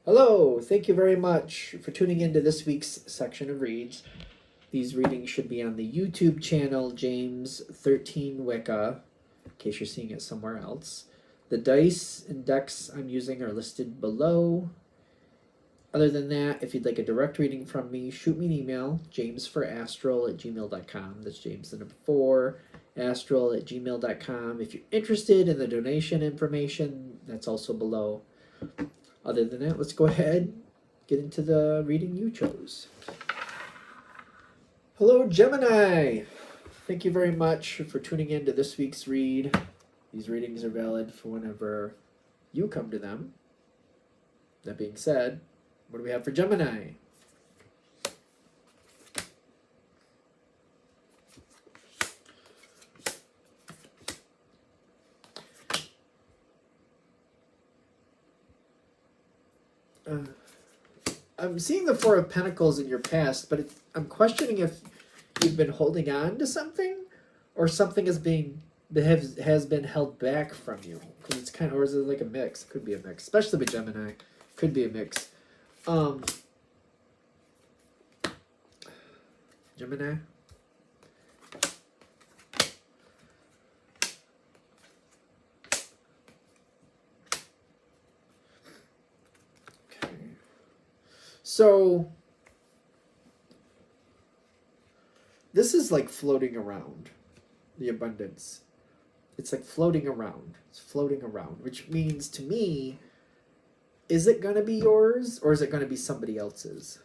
Hello, thank you very much for tuning into this week's section of reads. These readings should be on the YouTube channel James 13 Wicca, in case you're seeing it somewhere else. The dice and decks I'm using are listed below. Other than that, if you'd like a direct reading from me, shoot me an email, jamesforastral@gmail.com. That's James the number 4, astral@gmail.com. If you're interested in the donation information, that's also below. Other than that, let's go ahead get into the reading you chose. Hello, Gemini. Thank you very much for tuning in to this week's read. These readings are valid for whenever you come to them. That being said, what do we have for Gemini? I'm seeing the Four of Pentacles in your past, but I'm questioning if you've been holding on to something, or something has been held back from you. Because it's kind of, or is it like a mix? It could be a mix, especially with Gemini. Could be a mix. Gemini. So, this is like floating around, the abundance. It's like floating around. It's floating around, which means to me, is it going to be yours or is it going to be somebody else's?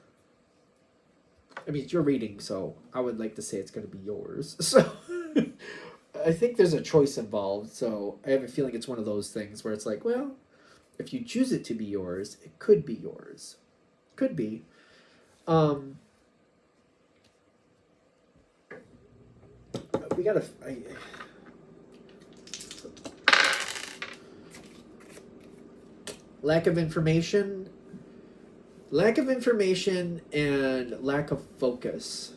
I mean, it's your reading, so I would like to say it's going to be yours. So, I think there's a choice involved, so I have a feeling it's one of those things where it's like, well, if you choose it to be yours, it could be yours. Could be. We gotta. Lack of information and lack of focus.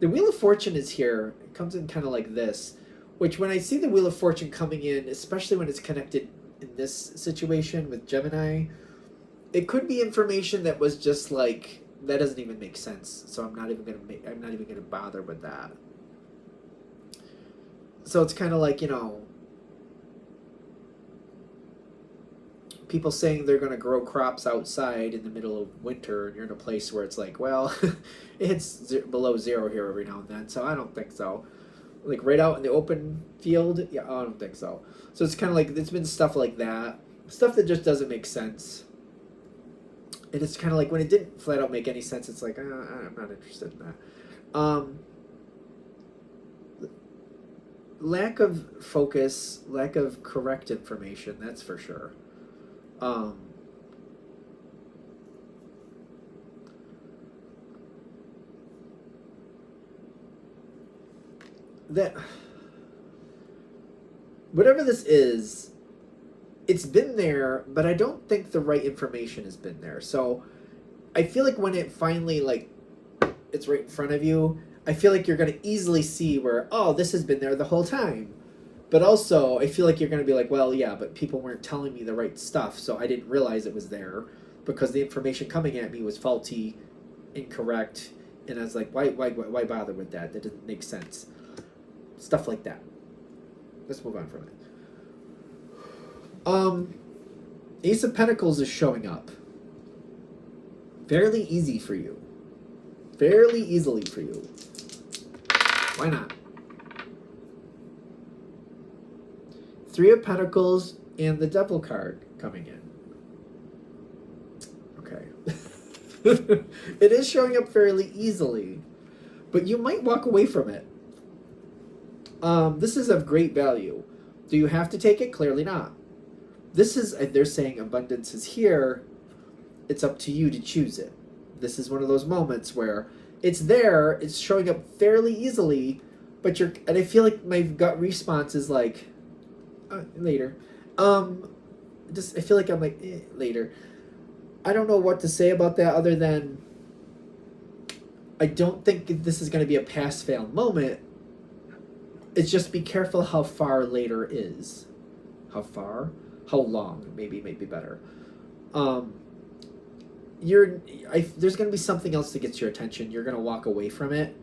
The Wheel of Fortune is here. It comes in kind of like this, which when I see the Wheel of Fortune coming in, especially when it's connected in this situation with Gemini, it could be information that was just like, that doesn't even make sense. So I'm not even gonna bother with that. So it's kind of like, people saying they're going to grow crops outside in the middle of winter, and you're in a place where it's like, well, it's below zero here every now and then, so I don't think so. Like right out in the open field, yeah, I don't think so. So it's kind of like, it's been stuff like that. Stuff that just doesn't make sense. And it's kind of like when it didn't flat out make any sense, it's like, I'm not interested in that. Lack of focus, lack of correct information, that's for sure. That whatever this is, it's been there, but I don't think the right information has been there. So I feel like when it finally, like, it's right in front of you, I feel like you're going to easily see where, oh, this has been there the whole time. But also, I feel like you're going to be like, well, yeah, but people weren't telling me the right stuff, so I didn't realize it was there because the information coming at me was faulty, incorrect, and I was like, why bother with that? That didn't make sense. Stuff like that. Let's move on from it. Ace of Pentacles is showing up. Fairly easy for you. Fairly easily for you. Why not? Three of Pentacles and the Devil card coming in. Okay. It is showing up fairly easily, but you might walk away from it. This is of great value. Do you have to take it? Clearly not. This is, they're saying abundance is here. It's up to you to choose it. This is one of those moments where it's there, it's showing up fairly easily, but and I feel like my gut response is like, later. I feel like I'm like, later. I don't know what to say about that other than I don't think this is going to be a pass-fail moment. It's just be careful how far later is. How far? how long maybe may be better. There's going to be something else that gets your attention. You're going to walk away from it,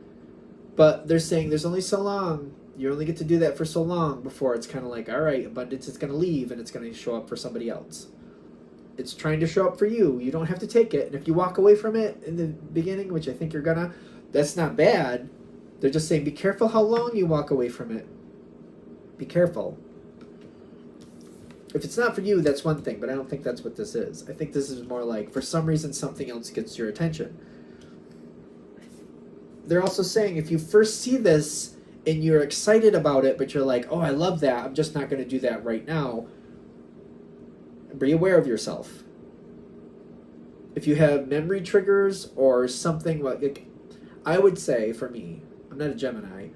but they're saying there's only so long. You only get to do that for so long before it's kind of like, all right, abundance is going to leave and it's going to show up for somebody else. It's trying to show up for you. You don't have to take it. And if you walk away from it in the beginning, which I think you're gonna, that's not bad. They're just saying, be careful how long you walk away from it. Be careful. If it's not for you, that's one thing, but I don't think that's what this is. I think this is more like, for some reason, something else gets your attention. They're also saying, if you first see this and you're excited about it, but you're like, oh, I love that, I'm just not going to do that right now, be aware of yourself. If you have memory triggers or something, like, I would say, for me, I'm not a Gemini,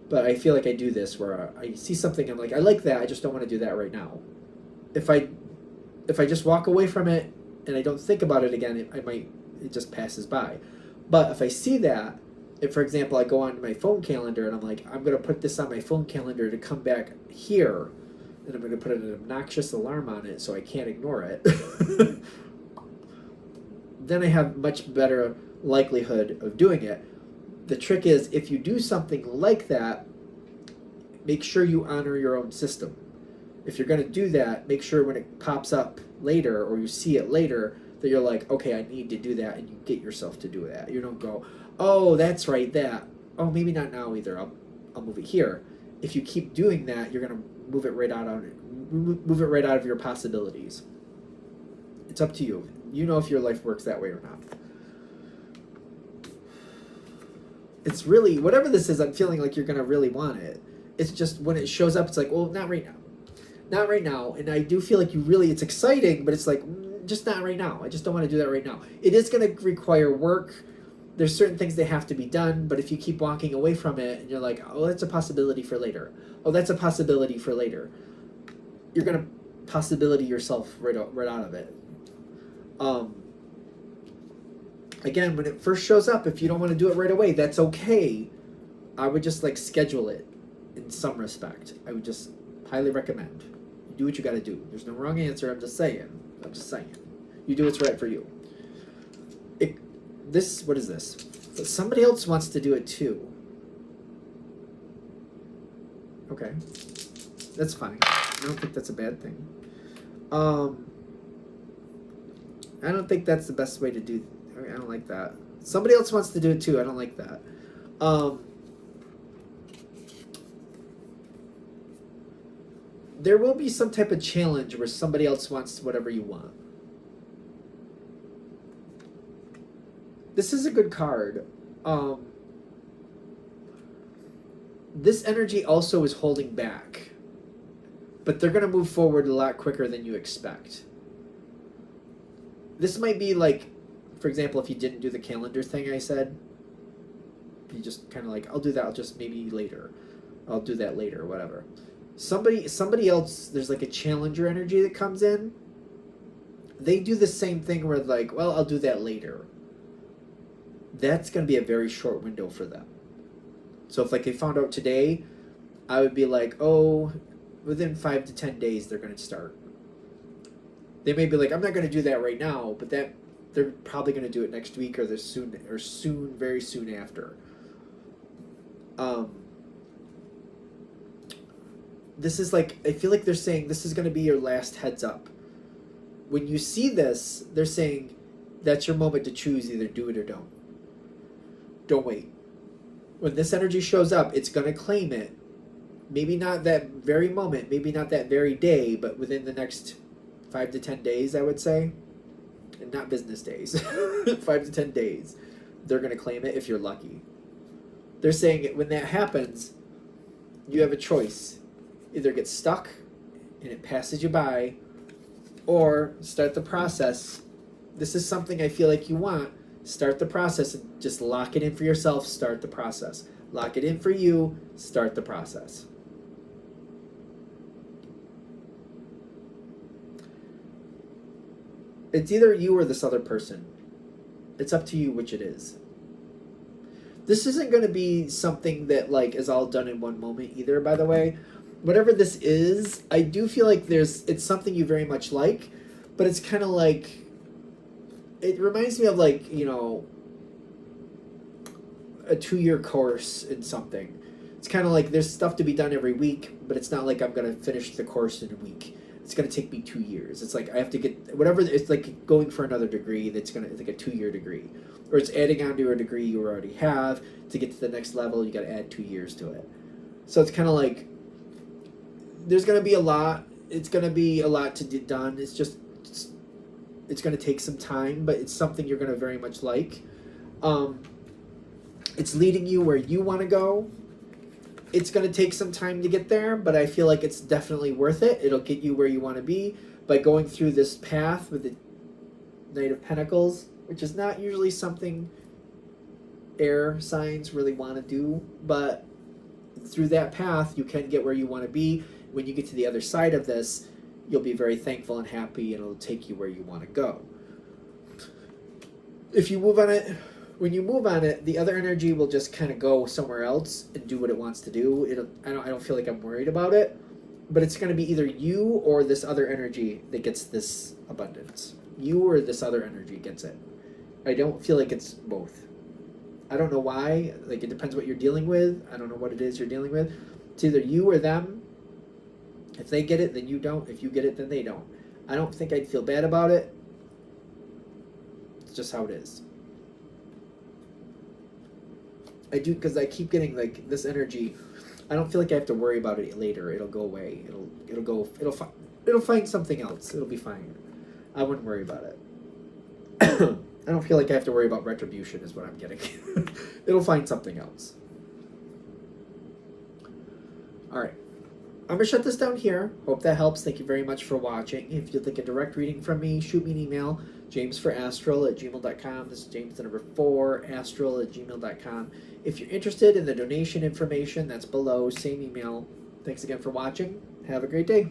but I feel like I do this where I see something, I'm like, I like that, I just don't want to do that right now. If I just walk away from it and I don't think about it again, it just passes by. But if I see that, if, for example, I go on my phone calendar and I'm like, I'm going to put this on my phone calendar to come back here, and I'm going to put an obnoxious alarm on it so I can't ignore it, then I have much better likelihood of doing it. The trick is, if you do something like that, make sure you honor your own system. If you're going to do that, make sure when it pops up later or you see it later that you're like, okay, I need to do that, and you get yourself to do that. You don't go, oh, that's right, that. Oh, maybe not now either. I'll move it here. If you keep doing that, you're going to move it right out of your possibilities. It's up to you. You know if your life works that way or not. It's really, whatever this is, I'm feeling like you're going to really want it. It's just when it shows up, it's like, well, not right now. Not right now. And I do feel like it's exciting, but it's like, just not right now. I just don't want to do that right now. It is going to require work. There's certain things that have to be done, but if you keep walking away from it and you're like, oh, that's a possibility for later. Oh, that's a possibility for later. You're going to possibility yourself right out of it. Again, when it first shows up, if you don't want to do it right away, that's okay. I would just like schedule it in some respect. I would just highly recommend. You do what you got to do. There's no wrong answer. I'm just saying. You do what's right for you. What is this? But somebody else wants to do it too. Okay. That's fine. I don't think that's a bad thing. I don't think that's the best way to do. I don't like that. Somebody else wants to do it too. I don't like that. There will be some type of challenge where somebody else wants whatever you want. This is a good card. This energy also is holding back, but they're going to move forward a lot quicker than you expect. This might be like, for example, if you didn't do the calendar thing I said, you just kind of like, I'll do that, I'll just maybe later. I'll do that later, whatever. Somebody else, there's like a challenger energy that comes in. They do the same thing where like, well, I'll do that later. That's going to be a very short window for them. So if like they found out today, I would be like, oh, within 5 to 10 days they're going to start. They may be like, I'm not going to do that right now, but they're probably going to do it next week or very soon after. This is like, I feel like they're saying this is going to be your last heads up. When you see this, they're saying that's your moment to choose, either do it or don't. Don't wait. When this energy shows up, it's going to claim it. Maybe not that very moment, maybe not that very day, but within the next 5 to 10 days, I would say. And not business days. 5 to 10 days. They're going to claim it if you're lucky. They're saying when that happens, you have a choice. Either get stuck and it passes you by, or start the process. This is something I feel like you want. Start the process and just lock it in for yourself. Start the process. Lock it in for you. Start the process. It's either you or this other person. It's up to you which it is. This isn't going to be something that like is all done in one moment either, by the way. whatever this is, I do feel like it's something you very much like, but it's kind of like, it reminds me of like, you know, a 2-year course in something. It's kind of like there's stuff to be done every week, but it's not like I'm going to finish the course in a week. It's going to take me 2 years. It's like I have to get whatever, it's like going for another degree it's like a 2-year degree. Or it's adding on to a degree you already have. To get to the next level, you got to add 2 years to it. So it's kind of like there's going to be a lot. It's going to be a lot to get done. It's going to take some time, but it's something you're going to very much like. It's leading you where you want to go. It's going to take some time to get there, but I feel like it's definitely worth it. It'll get you where you want to be by going through this path with the Knight of Pentacles, which is not usually something air signs really want to do, but through that path, you can get where you want to be. When you get to the other side of this, you'll be very thankful and happy, and it'll take you where you want to go. If you move on it, when you move on it, the other energy will just kind of go somewhere else and do what it wants to do. I don't feel like I'm worried about it, but it's going to be either you or this other energy that gets this abundance. You or this other energy gets it. I don't feel like it's both. I don't know why. Like, it depends what you're dealing with. I don't know what it is you're dealing with. It's either you or them. If they get it, then you don't. If you get it, then they don't. I don't think I'd feel bad about it. It's just how it is. I do, because I keep getting like this energy. I don't feel like I have to worry about it later. It'll go away. It'll find something else. It'll be fine. I wouldn't worry about it. I don't feel like I have to worry about retribution is what I'm getting. It'll find something else. All right. I'm going to shut this down here. Hope that helps. Thank you very much for watching. If you'd like a direct reading from me, shoot me an email, jamesforastral@gmail.com. This is James, the number 4, astral@gmail.com. If you're interested in the donation information, that's below, same email. Thanks again for watching. Have a great day.